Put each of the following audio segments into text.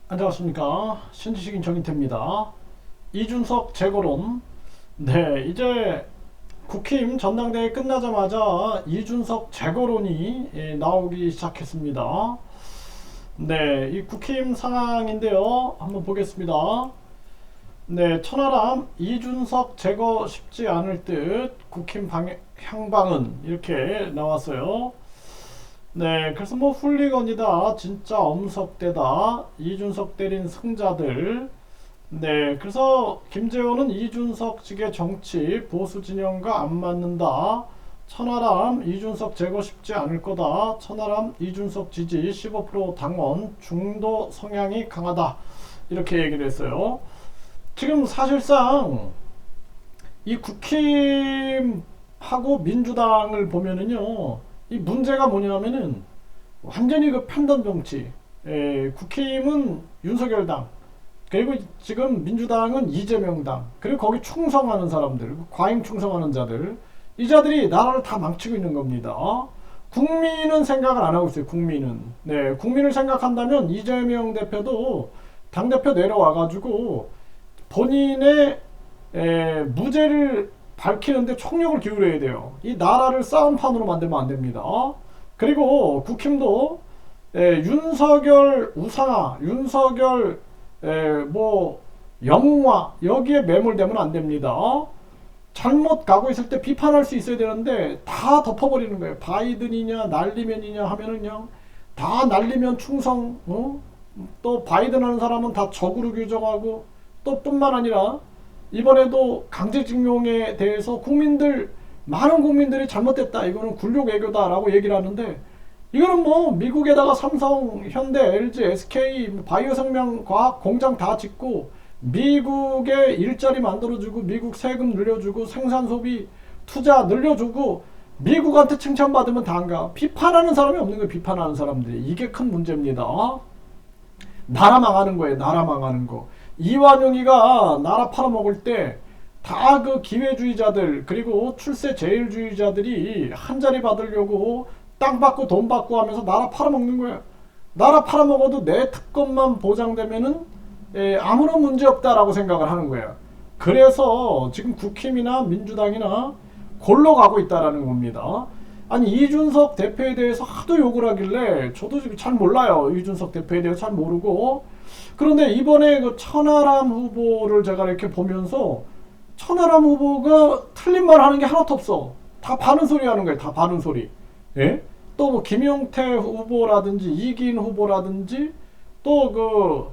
안녕하십니까. 신지식인 정인태입니다. 이준석 재거론. 네, 이제 국힘 전당대회 끝나자마자 이준석 재거론이 나오기 시작했습니다. 네, 이 국힘 상황인데요. 한번 보겠습니다. 네, 천하람 이준석 제거 쉽지 않을 듯 국힘 향방은 이렇게 나왔어요. 네, 그래서 뭐 훌리건이다, 진짜 엄석대다, 이준석 때린 승자들. 네, 그래서 김재원은 이준석 측의 정치 보수 진영과 안 맞는다. 천하람 이준석 제거 쉽지 않을 거다. 천하람 이준석 지지 15% 당원 중도 성향이 강하다. 이렇게 얘기를 했어요. 지금 사실상 이 국힘하고 민주당을 보면은요, 이 문제가 뭐냐면은 완전히 그 편견 정치. 국힘은 윤석열당, 그리고 지금 민주당은 이재명당, 그리고 거기 충성하는 사람들, 과잉 충성하는 자들, 이 자들이 나라를 다 망치고 있는 겁니다. 국민은 생각을 안 하고 있어요. 국민은. 네, 국민을 생각한다면 이재명 대표도 당대표 내려와가지고 본인의 무죄를 밝히는데 총력을 기울여야 돼요. 이 나라를 싸움판으로 만들면 안 됩니다. 그리고 국힘도 윤석열 우상화, 윤석열 뭐 영웅화, 여기에 매몰되면 안 됩니다. 잘못 가고 있을 때 비판할 수 있어야 되는데 다 덮어버리는 거예요. 바이든이냐 날리면이냐 하면은요, 다 날리면 충성, 또 바이든 하는 사람은 다 적으로 규정하고, 또 뿐만 아니라 이번에도 강제징용에 대해서 많은 국민들이 잘못됐다, 이거는 굴욕 애교다라고 얘기를 하는데, 이거는 뭐 미국에다가 삼성, 현대, LG, SK, 바이오생명과학 공장 다 짓고 미국에 일자리 만들어주고 미국 세금 늘려주고 생산 소비 투자 늘려주고 미국한테 칭찬받으면 다 안 가. 비판하는 사람이 없는 거예요. 비판하는 사람들이. 이게 큰 문제입니다. 나라 망하는 거예요. 나라 망하는 거. 이완용이가 나라 팔아먹을 때 다 그 기회주의자들, 그리고 출세 제일주의자들이 한 자리 받으려고 땅 받고 돈 받고 하면서 나라 팔아먹는 거야. 나라 팔아먹어도 내 특권만 보장되면은 아무런 문제 없다라고 생각을 하는 거야. 그래서 지금 국힘이나 민주당이나 골로 가고 있다라는 겁니다. 아니, 이준석 대표에 대해서 하도 욕을 하길래 저도 지금 잘 몰라요. 이준석 대표에 대해서 잘 모르고. 그런데 이번에 그 천하람 후보를 제가 이렇게 보면서 천하람 후보가 틀린 말 하는 게 하나도 없어. 다 바른 소리 하는 거예요. 다 바른 소리. 예? 또 뭐 김용태 후보라든지 이기인 후보라든지 또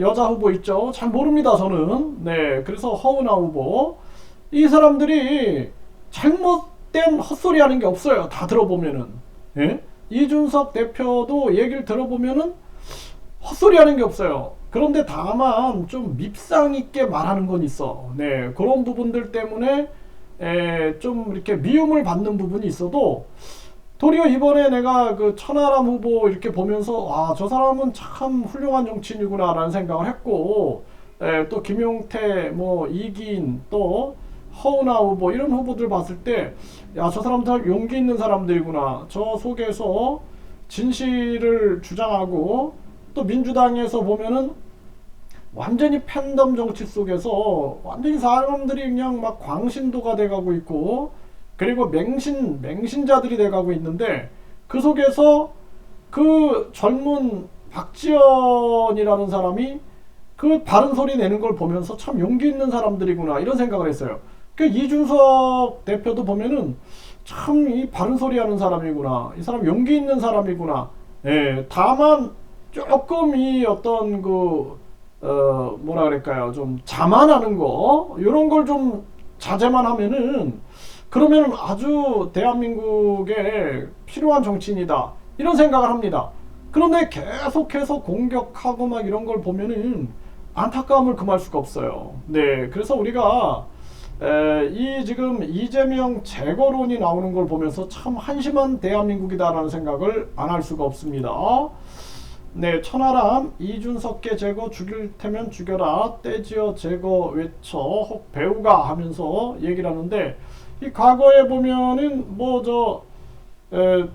여자 후보 있죠. 잘 모릅니다, 저는. 네, 그래서 허은하 후보. 이 사람들이 잘못된 헛소리 하는 게 없어요. 다 들어보면은. 예? 이준석 대표도 얘기를 들어보면은 헛소리 하는 게 없어요. 그런데 다만 좀 밉상 있게 말하는 건 있어. 네, 그런 부분들 때문에 좀 이렇게 미움을 받는 부분이 있어도, 도리어 이번에 내가 그 천하람 후보 이렇게 보면서 저 사람은 참 훌륭한 정치인이구나 라는 생각을 했고, 또 김용태, 뭐 이기인, 또 허은하 후보, 이런 후보들 봤을 때 야, 저 사람들 용기 있는 사람들이구나. 저 속에서 진실을 주장하고, 또 민주당에서 보면은 완전히 팬덤 정치 속에서 완전히 사람들이 그냥 막 광신도가 돼가고 있고, 그리고 맹신자들이 돼가고 있는데, 그 속에서 그 젊은 박지원이라는 사람이 그 바른 소리 내는 걸 보면서 참 용기 있는 사람들이구나, 이런 생각을 했어요. 그 이준석 대표도 보면은 참 이 바른 소리 하는 사람이구나, 이 사람 용기 있는 사람이구나. 예, 다만 조금 이 어떤 뭐라 그럴까요, 좀 자만하는 거, 이런 걸 좀 자제만 하면은, 그러면 아주 대한민국에 필요한 정치인이다, 이런 생각을 합니다. 그런데 계속해서 공격하고 막 이런 걸 보면은 안타까움을 금할 수가 없어요. 네, 그래서 우리가 이 지금 이재명 재거론이 나오는 걸 보면서 참 한심한 대한민국이다라는 생각을 안 할 수가 없습니다. 네, 천하람 이준석계 제거, 죽일 테면 죽여라, 떼지어 제거 외쳐 혹 배우가 하면서 얘기를 하는데, 이 과거에 보면은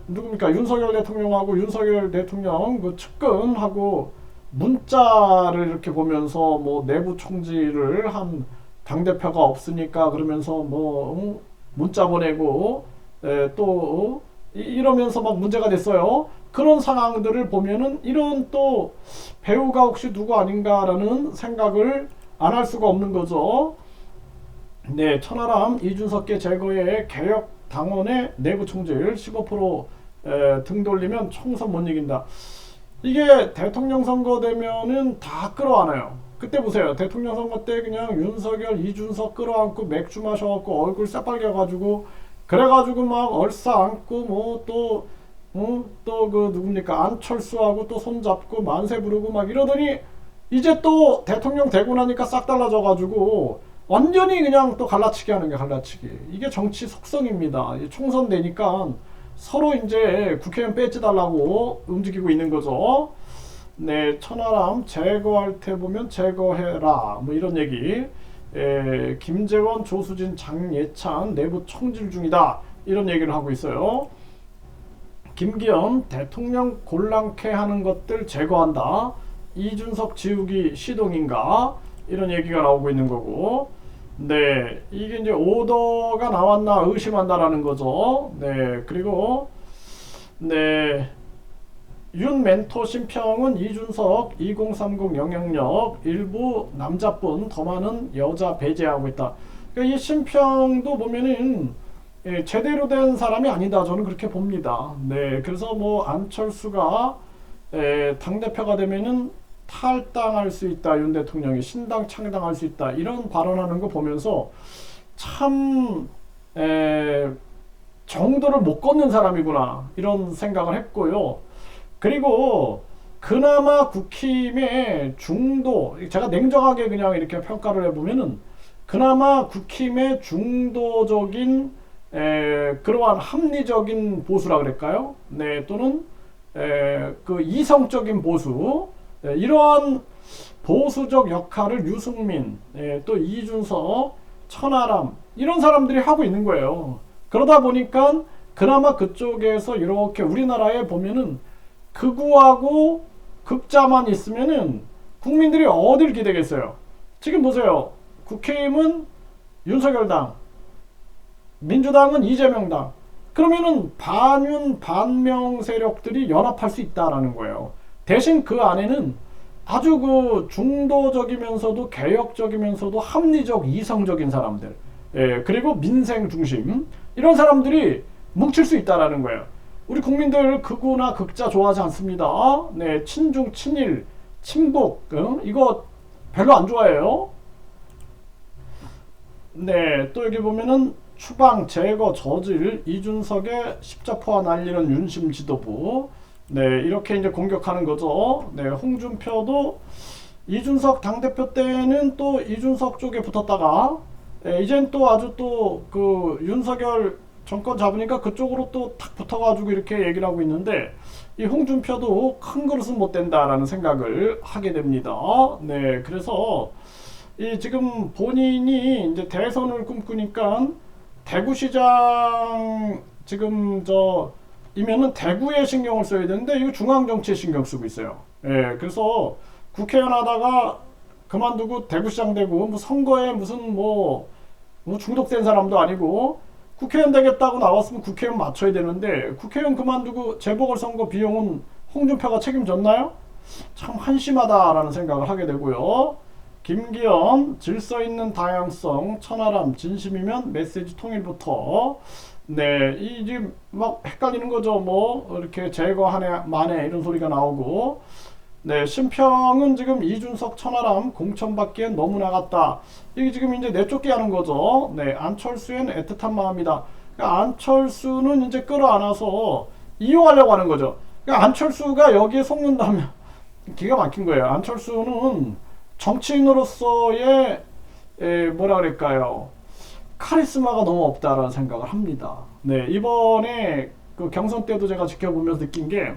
누굽니까, 윤석열 대통령하고 윤석열 대통령 그 측근하고 문자를 이렇게 보면서 뭐 내부 총질을 한 당대표가 없으니까 그러면서 뭐 문자 보내고 또 이러면서 막 문제가 됐어요. 그런 상황들을 보면은 이런 또 배우가 혹시 누구 아닌가라는 생각을 안 할 수가 없는 거죠. 네, 천하람 이준석계 제거에 개혁 당원의 내부 총질 15% 등 돌리면 총선 못 이긴다. 이게 대통령 선거 되면은 다 끌어안아요. 그때 보세요. 대통령 선거 때 그냥 윤석열, 이준석 끌어안고 맥주 마셔갖고 얼굴 새빨개가지고 그래가지고 막 얼싸안고 뭐 또 또 그 누굽니까 안철수하고 또 손잡고 만세 부르고 막 이러더니 이제 또 대통령 되고 나니까 싹 달라져가지고 완전히 그냥 또 갈라치기 하는 게 갈라치기. 이게 정치 속성입니다. 총선 되니까 서로 이제 국회의원 뺏지달라고 움직이고 있는 거죠. 네, 천하람 제거할 때 보면 제거해라 뭐 이런 얘기. 김재원, 조수진, 장예찬 내부 총질 중이다 이런 얘기를 하고 있어요. 김기현 대통령 곤란케 하는 것들 제거한다. 이준석 지우기 시동인가 이런 얘기가 나오고 있는 거고. 네, 이게 이제 오더가 나왔나 의심한다라는 거죠. 네, 그리고 네, 윤 멘토 심평은 이준석 2030 영향력 일부 남자뿐 더 많은 여자 배제하고 있다. 그러니까 이 심평도 보면은 제대로 된 사람이 아니다. 저는 그렇게 봅니다. 네, 그래서 뭐 안철수가 당대표가 되면은 탈당할 수 있다. 윤 대통령이 신당 창당할 수 있다. 이런 발언하는 거 보면서 참 정도를 못 걷는 사람이구나. 이런 생각을 했고요. 그리고 그나마 국힘의 중도, 제가 냉정하게 그냥 이렇게 평가를 해보면은 그나마 국힘의 중도적인 그러한 합리적인 보수라 그럴까요? 네, 또는 그 이성적인 보수, 이러한 보수적 역할을 유승민, 또 이준석, 천하람 이런 사람들이 하고 있는 거예요. 그러다 보니까 그나마 그쪽에서 이렇게 우리나라에 보면은 극우하고 극자만 있으면은 국민들이 어딜 기대겠어요. 지금 보세요. 국힘은 윤석열당, 민주당은 이재명당. 그러면은 반윤 반명 세력들이 연합할 수 있다라는 거예요. 대신 그 안에는 아주 그 중도적이면서도 개혁적이면서도 합리적 이성적인 사람들, 그리고 민생 중심 이런 사람들이 뭉칠 수 있다라는 거예요. 우리 국민들 극우나 극자 좋아하지 않습니다. 네, 친중 친일 친북 이거 별로 안 좋아해요. 네, 또 여기 보면은 추방 제거 저질 이준석의 십자포화 날리는 윤심 지도부. 네, 이렇게 이제 공격하는 거죠. 네, 홍준표도 이준석 당대표 때는 또 이준석 쪽에 붙었다가 이젠 또 아주 또 그 윤석열 정권 잡으니까 그쪽으로 또 탁 붙어가지고 이렇게 얘기를 하고 있는데 이 홍준표도 큰 그릇은 못 된다라는 생각을 하게 됩니다. 네, 그래서 이 지금 본인이 이제 대선을 꿈꾸니까 대구시장 지금 이면은 대구에 신경을 써야 되는데 이거 중앙정치에 신경 쓰고 있어요. 그래서 국회의원 하다가 그만두고 대구시장 되고 뭐 선거에 무슨 뭐 중독된 사람도 아니고 국회의원 되겠다고 나왔으면 국회의원 맞춰야 되는데 국회의원 그만두고 재보궐선거 비용은 홍준표가 책임졌나요? 참 한심하다라는 생각을 하게 되고요. 김기현 질서 있는 다양성 천하람 진심이면 메시지 통일부터. 네, 이 지금 막 헷갈리는 거죠. 뭐 이렇게 제거하네 마네 이런 소리가 나오고. 네, 심평은 지금 이준석 천하람 공천받기엔 너무 나갔다. 이게 지금 이제 내쫓기 하는 거죠. 네, 안철수엔 애틋한 마음이다. 그러니까 안철수는 이제 끌어안아서 이용하려고 하는 거죠. 그러니까 안철수가 여기에 속는다면 기가 막힌 거예요. 안철수는 정치인으로서의 뭐라 그럴까요? 카리스마가 너무 없다라는 생각을 합니다. 네, 이번에 그 경선 때도 제가 지켜보면서 느낀 게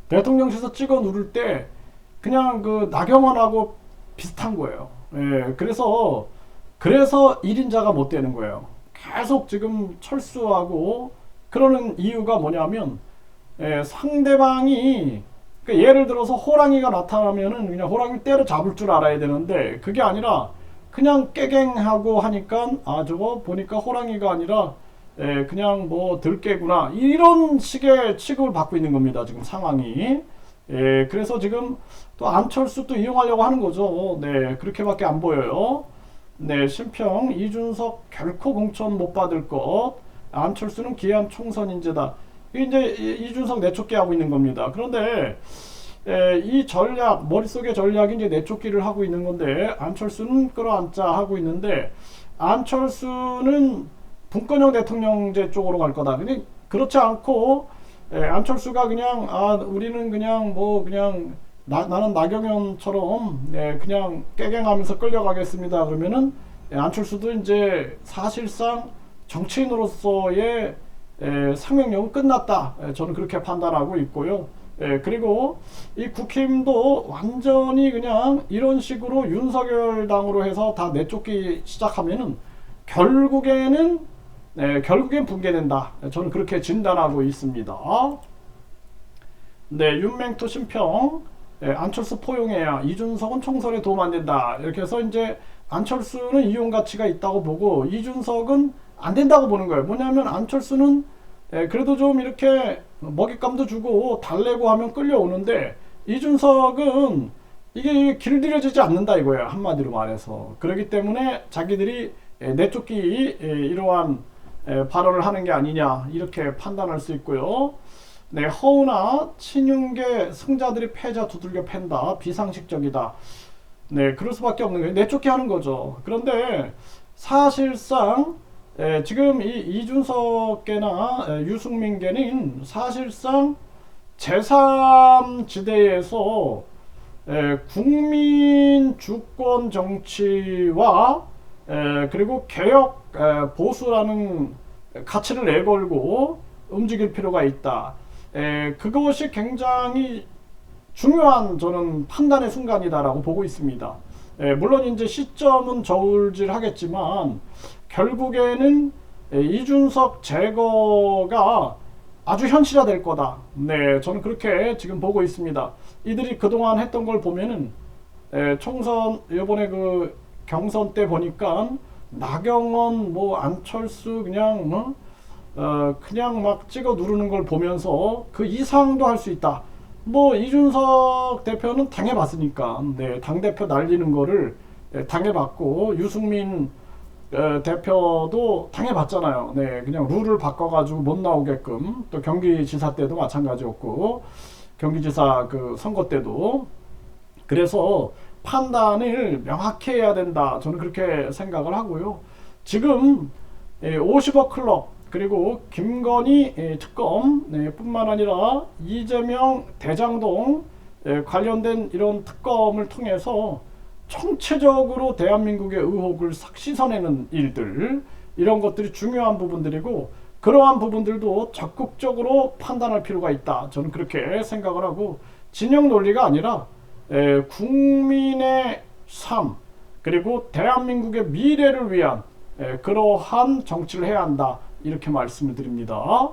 대통령실에서 찍어 누를 때 그냥 그 나경원하고 비슷한 거예요. 그래서 1인자가 못 되는 거예요. 계속 지금 철수하고 그러는 이유가 뭐냐면 상대방이 그러니까 예를 들어서 호랑이가 나타나면은 그냥 호랑이 때려 잡을 줄 알아야 되는데 그게 아니라 그냥 깨갱하고 하니까 아 저거 보니까 호랑이가 아니라 그냥 뭐 들깨구나 이런 식의 취급을 받고 있는 겁니다. 지금 상황이. 그래서 지금 또 안철수 또 이용하려고 하는 거죠. 네, 그렇게밖에 안 보여요. 네, 심평 이준석 결코 공천 못 받을 것. 안철수는 기한 총선 인재다. 이제 이준석 내쫓기 하고 있는 겁니다. 그런데 이 전략 머릿속의 전략이 이제 내쫓기를 하고 있는 건데 안철수는 끌어안자 하고 있는데 안철수는 분권형 대통령제 쪽으로 갈 거다. 근데 그렇지 않고 안철수가 그냥 아 우리는 그냥 뭐 그냥 나는 나경원처럼 그냥 깨갱하면서 끌려가겠습니다. 그러면은 안철수도 이제 사실상 정치인으로서의 상명력은 끝났다. 저는 그렇게 판단하고 있고요. 그리고 이 국힘도 완전히 그냥 이런 식으로 윤석열 당으로 해서 다 내쫓기 시작하면은 결국엔 붕괴된다. 저는 그렇게 진단하고 있습니다. 네, 윤맹토 심평. 안철수 포용해야 이준석은 총선에 도움 안 된다. 이렇게 해서 이제 안철수는 이용 가치가 있다고 보고 이준석은 안 된다고 보는 거예요. 뭐냐면 안철수는 그래도 좀 이렇게 먹잇감도 주고 달래고 하면 끌려오는데 이준석은 이게 길들여지지 않는다 이거예요. 한마디로 말해서. 그렇기 때문에 자기들이 내쫓기 이러한 발언을 하는 게 아니냐 이렇게 판단할 수 있고요. 네, 허우나 친윤계 승자들이 패자 두들겨 팬다. 비상식적이다. 네, 그럴 수밖에 없는 거예요. 내쫓기 하는 거죠. 그런데 사실상 지금 이 이준석계나 유승민계는 사실상 제3지대에서 국민 주권 정치와 그리고 개혁 보수라는 가치를 내걸고 움직일 필요가 있다. 그것이 굉장히 중요한 저는 판단의 순간이다라고 보고 있습니다. 물론 이제 시점은 저울질하겠지만 결국에는 이준석 제거가 아주 현실화될 거다. 네, 저는 그렇게 지금 보고 있습니다. 이들이 그동안 했던 걸 보면은 총선 이번에 그 경선 때 보니까 나경원 뭐 안철수 그냥 그냥 막 찍어 누르는 걸 보면서 그 이상도 할 수 있다. 뭐 이준석 대표는 당해봤으니까 네, 당대표 날리는 거를 당해봤고 유승민 대표도 당해봤잖아요. 네, 그냥 룰을 바꿔가지고 못 나오게끔 또 경기지사 때도 마찬가지였고 경기지사 그 선거 때도 그래서 판단을 명확히 해야 된다. 저는 그렇게 생각을 하고요. 지금 50억 클럽 그리고 김건희 특검 뿐만 아니라 이재명 대장동 관련된 이런 특검을 통해서 총체적으로 대한민국의 의혹을 싹 씻어내는 일들 이런 것들이 중요한 부분들이고 그러한 부분들도 적극적으로 판단할 필요가 있다. 저는 그렇게 생각을 하고 진영 논리가 아니라 국민의 삶 그리고 대한민국의 미래를 위한 그러한 정치를 해야 한다. 이렇게 말씀을 드립니다.